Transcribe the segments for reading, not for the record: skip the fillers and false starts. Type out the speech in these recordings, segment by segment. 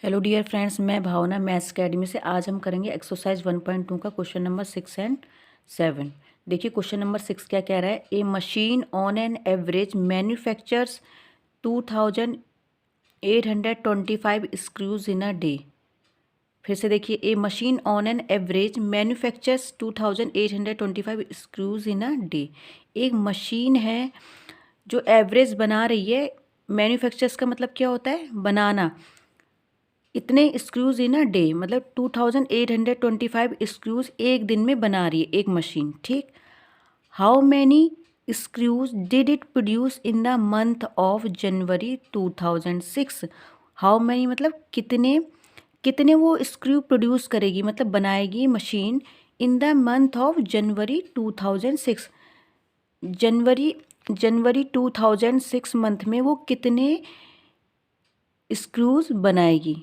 Hello dear friends, मैं भावना maths academy से। आज हम करेंगे एक्सरसाइज 1.2 का क्वेश्चन नंबर 6 एंड 7। देखिए क्वेश्चन नंबर 6 क्या कह रहा है। A machine on an average manufactures 2825 screws in a day. फिर से देखिए, a machine on an average manufactures 2825 screws in a day. एक मशीन है जो एवरेज बना रही है। मैन्युफैक्चर्स का मतलब क्या होता है? बनाना। इतने स्क्रूज इन अ डे मतलब 2825 स्क्रूज एक दिन में बना रही है एक मशीन। ठीक। How many screws did it produce in the month of January 2006। How many मतलब कितने कितने वो स्क्रू प्रोड्यूस करेगी, मतलब बनाएगी machine in the month of January 2006। जनवरी जनवरी 2006 मंथ में वो कितने स्क्रूज बनाएगी।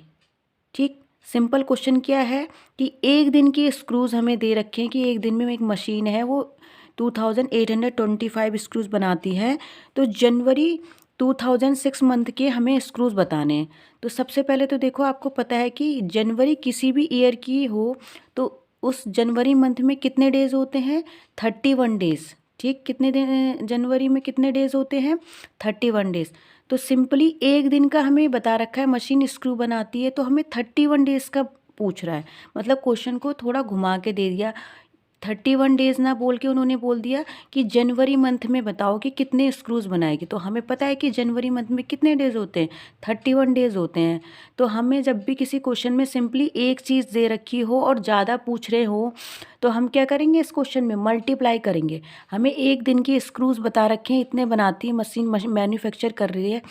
ठीक। सिंपल क्वेश्चन क्या है कि एक दिन की स्क्रूज हमें दे रखे हैं कि एक दिन में एक मशीन है वो 2825 स्क्रूज बनाती है। तो जनवरी 2006 मंथ के हमें स्क्रूज बताने हैं। तो सबसे पहले तो देखो, आपको पता है कि जनवरी किसी भी ईयर की हो तो उस जनवरी मंथ में कितने डेज होते हैं? 31 डेज। ठीक। कितने दिन जनवरी में कितने डेज होते हैं? 31 डेज। तो सिंपली एक दिन का हमें बता रखा है मशीन स्क्रू बनाती है, तो हमें 31 डेज का पूछ रहा है। मतलब क्वेश्चन को थोड़ा घुमा के दे दिया। 31 डेज ना बोल के उन्होंने बोल दिया कि जनवरी मंथ में बताओ कि कितने स्क्रूज बनाएगी। तो हमें पता है कि जनवरी मंथ में कितने डेज होते हैं? 31 डेज होते हैं। तो हमें जब भी किसी क्वेश्चन में सिंपली एक चीज़ दे रखी हो और ज़्यादा पूछ रहे हो तो हम क्या करेंगे? इस क्वेश्चन में मल्टीप्लाई करेंगे। हमें एक दिन की स्क्रूज बता रखे हैं, इतने बनाती है मशीन, मैन्युफैक्चर कर रही है।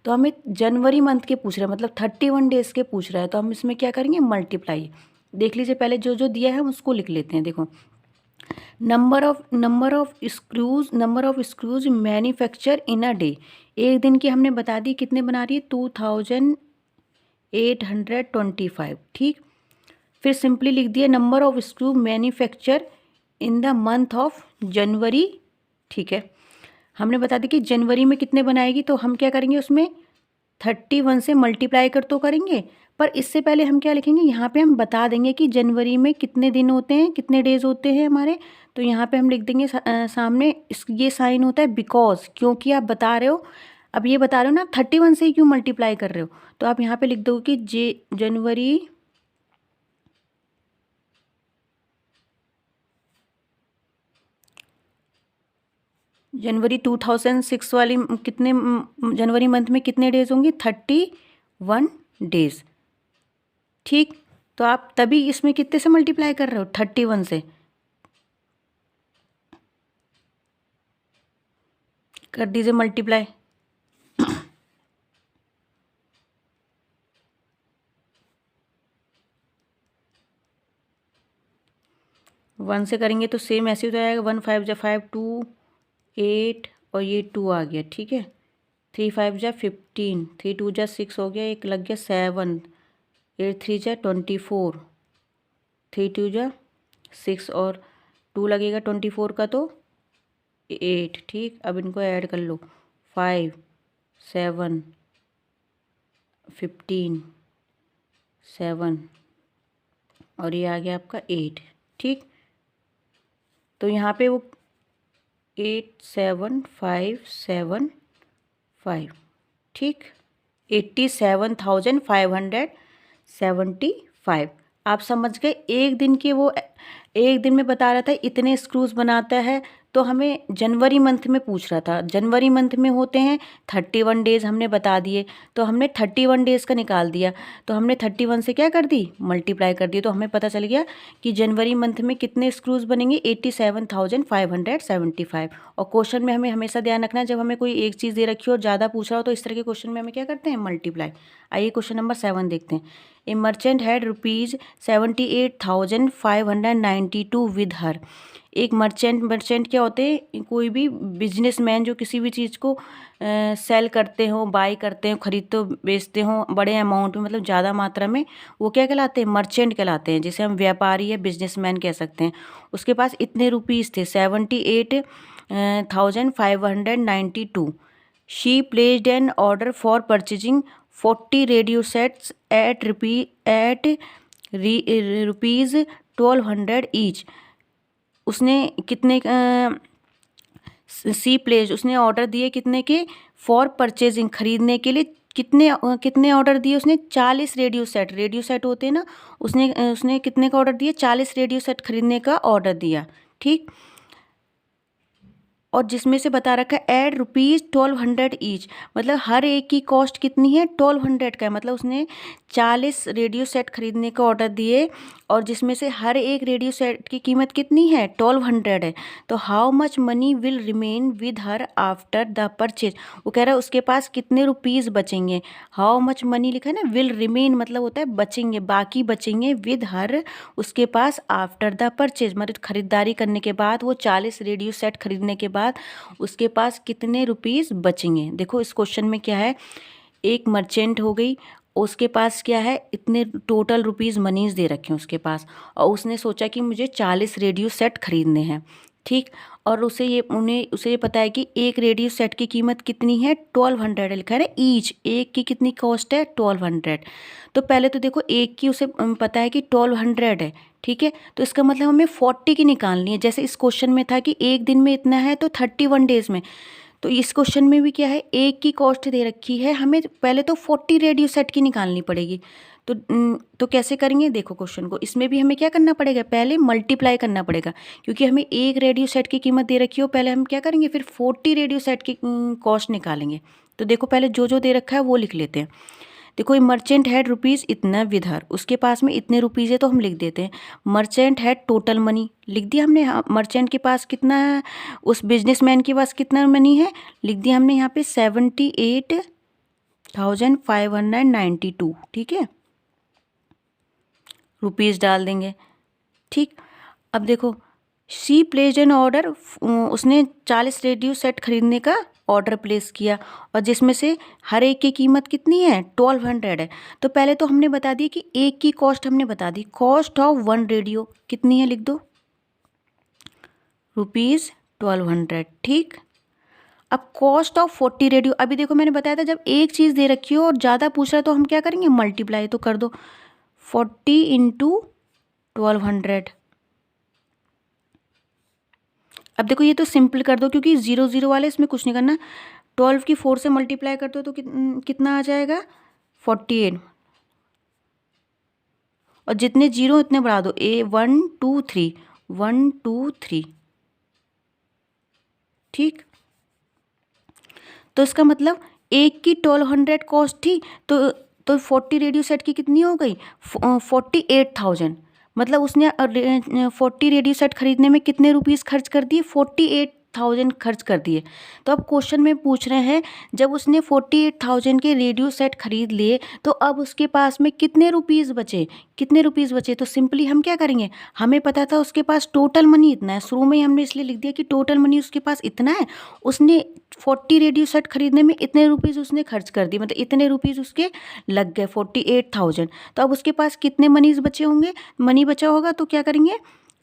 तो हमें जनवरी मंथ के पूछ रहे हैं, मतलब 31 डेज के पूछ रहा है। तो हम इसमें क्या करेंगे? मल्टीप्लाई। देख लीजिए, पहले जो जो दिया है हम उसको लिख लेते हैं। देखो, number of screws manufacture in a day. एक दिन की हमने बता दी कितने बना रही है? 2825। ठीक। फिर सिंपली लिख दिया number of screw manufacture in the month of जनवरी। ठीक है। हमने बता दी कि जनवरी में कितने बनाएगी, तो हम क्या करेंगे? उसमें 31 से मल्टीप्लाई कर तो करेंगे, पर इससे पहले हम क्या लिखेंगे? यहाँ पे हम बता देंगे कि जनवरी में कितने दिन होते हैं, कितने डेज होते हैं हमारे। तो यहाँ पे हम लिख देंगे सामने ये साइन होता है बिकॉज, क्योंकि आप बता रहे हो। अब ये बता रहे हो ना 31 से क्यों मल्टीप्लाई कर रहे हो, तो आप यहाँ पे लिख दो कि जनवरी 2006 वाली कितने जनवरी मंथ में कितने डेज होंगे? 31 डेज। ठीक। तो आप तभी इसमें कितने से मल्टीप्लाई कर रहे हो? 31 से। कर दीजिए मल्टीप्लाई। 1 से करेंगे तो सेम ऐसे ही तो आएगा। 1 5 जा 5, 2 8 और ये 2 आ गया। ठीक है। 3 5 जा 15, 3 2 जा 6 हो गया, एक लग गया 7, 8 3 जा 24, 3 2 जा 6 और 2 लगेगा 24 का तो 8। ठीक। अब इनको ऐड कर लो। 5 7 15 7 और ये आ गया आपका 8। ठीक। तो यहाँ पे वो 87575। ठीक। 87,575। आप समझ गए? एक दिन के वो एक दिन में बता रहा था इतने स्क्रूज बनाता है। तो हमें जनवरी मंथ में पूछ रहा था। जनवरी मंथ में होते हैं 31 डेज, हमने बता दिए। तो हमने 31 डेज का निकाल दिया। तो हमने 31 से क्या कर दी? मल्टीप्लाई कर दी। तो हमें पता चल गया कि जनवरी मंथ में कितने स्क्रूज बनेंगे? 87,575। और क्वेश्चन में हमें हमेशा ध्यान रखना है, जब हमें कोई एक चीज़ दे रखी हो और ज़्यादा पूछ रहा हो तो इस तरह के क्वेश्चन में हमें क्या करते हैं? मल्टीप्लाई। आइए क्वेश्चन नंबर 7 देखते हैं। ए मर्चेंट हैड ₹78,592 विद हर। एक मर्चेंट क्या होते हैं? कोई भी बिजनेसमैन जो किसी भी चीज़ को सेल करते हो, बाय करते हो, खरीदते हो, बेचते हो बड़े अमाउंट में, मतलब ज़्यादा मात्रा में, वो क्या कहलाते हैं? मर्चेंट कहलाते हैं। जिसे हम व्यापारी या बिजनेसमैन कह सकते हैं। उसके पास इतने रुपीज़ थे, 78,592। She placed an order for purchasing 40 radio sets at rupees 1200 each. उसने कितने सी प्लेस उसने ऑर्डर दिए कितने के, फॉर परचेजिंग खरीदने के लिए। कितने ऑर्डर दिए उसने, 40 रेडियो सेट होते हैं ना, उसने कितने का ऑर्डर दिया, 40 रेडियो सेट खरीदने का ऑर्डर दिया। ठीक, और जिसमें से बता रखा है एट रुपीज़ 1200 ईच, मतलब हर एक की कॉस्ट कितनी है, 1200 का है। मतलब उसने 40 रेडियो सेट खरीदने का ऑर्डर दिए और जिसमें से हर एक रेडियो सेट की कीमत कितनी है, 1200 है। तो how much money will remain with her after the purchase. वो कह रहा है उसके पास कितने रुपीज़ बचेंगे। हाउ मच मनी लिखा है ना, विल रिमेन मतलब होता है बचेंगे, बाकी बचेंगे, विद हर उसके पास, आफ्टर द परचेज मतलब खरीदारी करने के बाद, वो 40 रेडियो सेट खरीदने के बाद उसके पास कितने रुपीज़ बचेंगे। देखो इस क्वेश्चन में क्या है, एक मर्चेंट हो गई, उसके पास क्या है, इतने टोटल रुपीज़ मनीज दे रखे हैं उसके पास, और उसने सोचा कि मुझे 40 रेडियो सेट खरीदने हैं। ठीक, और उसे ये पता है कि एक रेडियो सेट की कीमत कितनी है, 1200 है, लिखा है ना ईच, एक की कितनी कॉस्ट है, 1200। तो पहले तो देखो एक की उसे पता है कि 1200 है। ठीक है, तो इसका मतलब हमें 40 की निकालनी है। जैसे इस क्वेश्चन में था कि एक दिन में इतना है तो 31 डेज में, तो इस क्वेश्चन में भी क्या है, एक की कॉस्ट दे रखी है, हमें पहले तो 40 रेडियो सेट की निकालनी पड़ेगी। तो कैसे करेंगे, देखो क्वेश्चन को, इसमें भी हमें क्या करना पड़ेगा, पहले मल्टीप्लाई करना पड़ेगा, क्योंकि हमें एक रेडियो सेट की कीमत दे रखी हो, पहले हम क्या करेंगे, फिर 40 रेडियो सेट की कॉस्ट निकालेंगे। तो देखो पहले जो जो दे रखा है वो लिख लेते हैं। देखो ये मर्चेंट हैड रुपीज़ इतना विद हर, उसके पास में इतने रुपीज़ है तो हम लिख देते हैं। मर्चेंट हैड टोटल मनी लिख दिया हमने, हाँ मर्चेंट के पास कितना है, उस बिजनेसमैन के पास कितना मनी है, लिख दिया हमने यहाँ पे 78,592। ठीक है, रुपीज़ डाल देंगे। ठीक, अब देखो सी प्लेस्ड एन ऑर्डर, उसने 40 रेडियो सेट खरीदने का ऑर्डर प्लेस किया, और जिसमें से हर एक की कीमत कितनी है, 1200 है। तो पहले तो हमने बता दिया कि एक की कॉस्ट हमने बता दी, कॉस्ट ऑफ वन रेडियो कितनी है, लिख दो रुपीज़ 1200। ठीक, अब कॉस्ट ऑफ 40 रेडियो, अभी देखो मैंने बताया था जब एक चीज़ दे रखी हो और ज़्यादा पूछ रहा है तो हम क्या करेंगे, मल्टीप्लाई। तो कर दो 40 इंटू 1200। अब देखो ये तो सिंपल कर दो, क्योंकि 0 0 वाले इसमें कुछ नहीं करना। 12 की 4 से मल्टीप्लाई कर दो तो कितना आ जाएगा, 48, और जितने जीरो उतने बढ़ा दो, 1 2 3, 1 2 3। ठीक, तो इसका मतलब एक की 1200 कॉस्ट थी, तो 40 रेडियो सेट की कितनी हो गई, 48,000। मतलब उसने 40 रेडियो सेट खरीदने में कितने रुपीज़ खर्च कर दिए, 48,000 खर्च कर दिए। तो अब क्वेश्चन में पूछ रहे हैं जब उसने 48,000 के रेडियो सेट खरीद लिए तो अब उसके पास में कितने रुपीज़ बचे, तो सिंपली हम क्या करेंगे, हमें पता था उसके पास टोटल मनी इतना है, शुरू में ही हमने इसलिए लिख दिया कि टोटल मनी उसके पास इतना है, उसने 40 रेडियो सेट खरीदने में इतने रुपीज़ उसने खर्च कर दिए, मतलब इतने रुपीज़ उसके लग गए 48,000। तो अब उसके पास कितने मनीज बचे होंगे, मनी बचा होगा, तो क्या करेंगे,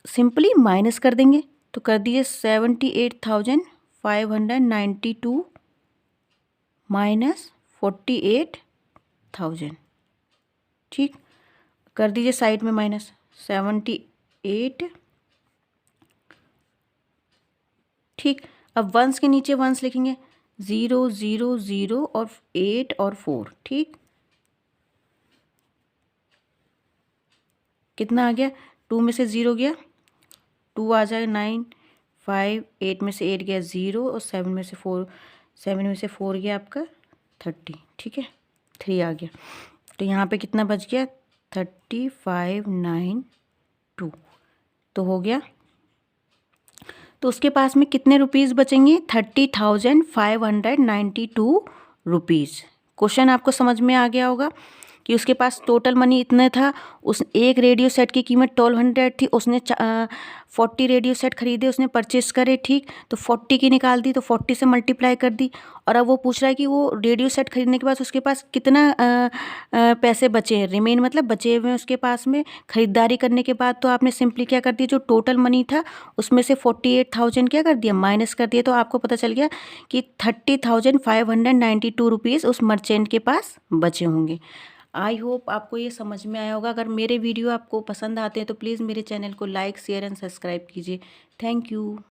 सिंपली माइनस कर देंगे। तो कर दिए 78,592 माइनस 48,000। ठीक, कर दीजिए साइड में माइनस 78। ठीक, अब वंस के नीचे वंस लिखेंगे, 0 0 0 और 8 और 4। ठीक, कितना आ गया, 2 में से 0 गया, 2 आ जाएगा, 9 5, 8 में से 8 गया 0, और 7 में से 4 गया आपका 30। ठीक है, 3 आ गया, तो यहाँ पे कितना बच गया, 3592। तो हो गया, तो उसके पास में कितने रुपीज़ बचेंगे, 30,592 रुपीज़। क्वेश्चन आपको समझ में आ गया होगा। कि उसके पास टोटल मनी इतना था, उस एक रेडियो सेट की कीमत 1200 थी, उसने 40 रेडियो सेट खरीदे, उसने परचेस करे, ठीक, तो 40 की निकाल दी, तो 40 से मल्टीप्लाई कर दी। और अब वो पूछ रहा है कि वो रेडियो सेट खरीदने के बाद उसके पास कितना पैसे बचे हैं, रिमेन मतलब बचे हुए हैं उसके पास में खरीदारी करने के बाद। तो आपने सिंपली क्या कर दिया, जो टोटल मनी था उसमें से 48,000 क्या कर दिया, माइनस कर दिया। तो आपको पता चल गया कि 30,592 रुपीज़ उस मर्चेंट के पास बचे होंगे। आई होप आपको ये समझ में आया होगा। अगर मेरे वीडियो आपको पसंद आते हैं तो प्लीज़ मेरे चैनल को लाइक शेयर एंड सब्सक्राइब कीजिए। Thank you.